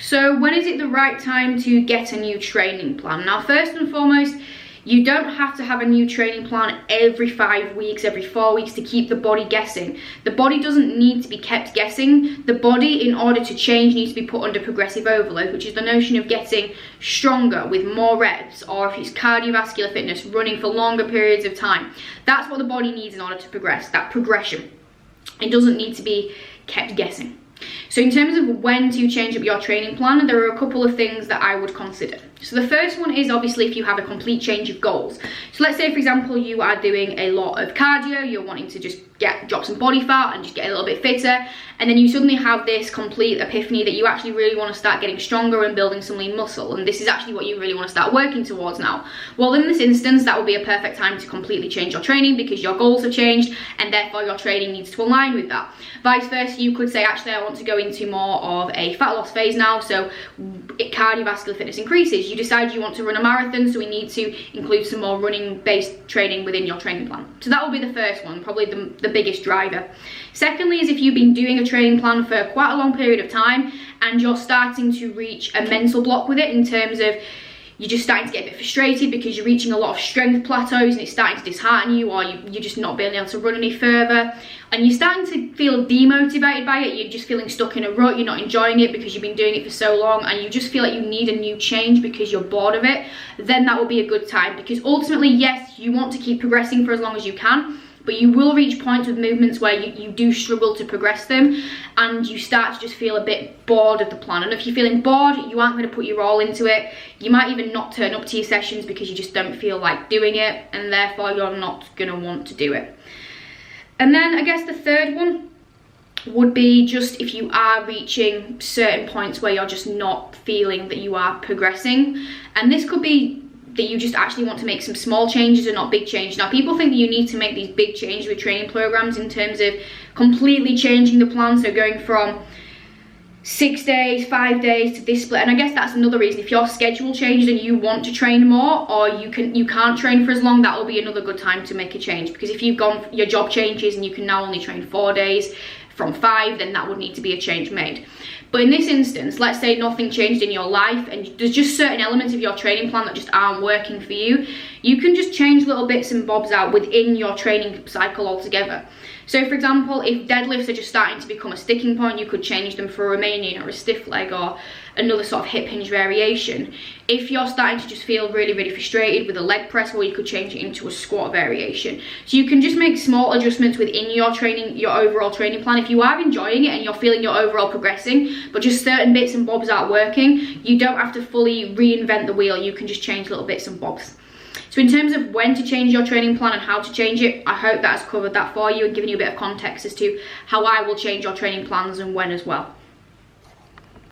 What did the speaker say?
So when is it the right time to get a new training plan? Now, first and foremost, you don't have to have a new training plan every 5 weeks, every 4 weeks to keep the body guessing. The body doesn't need to be kept guessing. The body, in order to change, needs to be put under progressive overload, which is the notion of getting stronger with more reps, or if it's cardiovascular fitness, running for longer periods of time. That's what the body needs in order to progress, that progression. It doesn't need to be kept guessing. So in terms of when to change up your training plan, there are a couple of things that I would consider. So the first one is obviously if you have a complete change of goals. So let's say, for example, you are doing a lot of cardio, you're wanting to just drop some body fat and just get a little bit fitter, and then you suddenly have this complete epiphany that you actually really want to start getting stronger and building some lean muscle, and this is actually what you really want to start working towards now. Well, in this instance, that would be a perfect time to completely change your training because your goals have changed and therefore your training needs to align with that. Vice versa, you could say, actually, I want to go into more of a fat loss phase now, so cardiovascular fitness increases. You decide you want to run a marathon, so we need to include some more running based training within your training plan. So that will be the first one, probably the biggest driver. Secondly is if you've been doing a training plan for quite a long period of time and you're starting to reach a mental block with it, in terms of you're just starting to get a bit frustrated because you're reaching a lot of strength plateaus and it's starting to dishearten you, or you're just not being able to run any further, and you're starting to feel demotivated by it. You're just feeling stuck in a rut, you're not enjoying it because you've been doing it for so long, and you just feel like you need a new change because you're bored of it. Then that will be a good time, because ultimately, yes, you want to keep progressing for as long as you can, but you will reach points with movements where you do struggle to progress them and you start to just feel a bit bored of the plan. And if you're feeling bored, you aren't going to put your all into it. You might even not turn up to your sessions because you just don't feel like doing it, and therefore you're not going to want to do it. And then I guess the third one would be just if you are reaching certain points where you're just not feeling that you are progressing. And this could be that you just actually want to make some small changes and not big changes. Now, people think that you need to make these big changes with training programs in terms of completely changing the plan, so going from 6 days, 5 days to this split. And I guess that's another reason. If your schedule changes and you want to train more, or you can't train for as long, that will be another good time to make a change. Because if your job changes and you can now only train 4 days from 5, then that would need to be a change made. But in this instance, let's say nothing changed in your life and there's just certain elements of your training plan that just aren't working for you. You can just change little bits and bobs out within your training cycle altogether. So for example, if deadlifts are just starting to become a sticking point, you could change them for a Romanian or a stiff leg or another sort of hip hinge variation. If you're starting to just feel really, really frustrated with a leg press, well, you could change it into a squat variation. So you can just make small adjustments within your training, your overall training plan. If you are enjoying it and you're feeling you're overall progressing, but just certain bits and bobs aren't working, you don't have to fully reinvent the wheel. You can just change little bits and bobs. So in terms of when to change your training plan and how to change it, I hope that has covered that for you and given you a bit of context as to how I will change your training plans and when as well.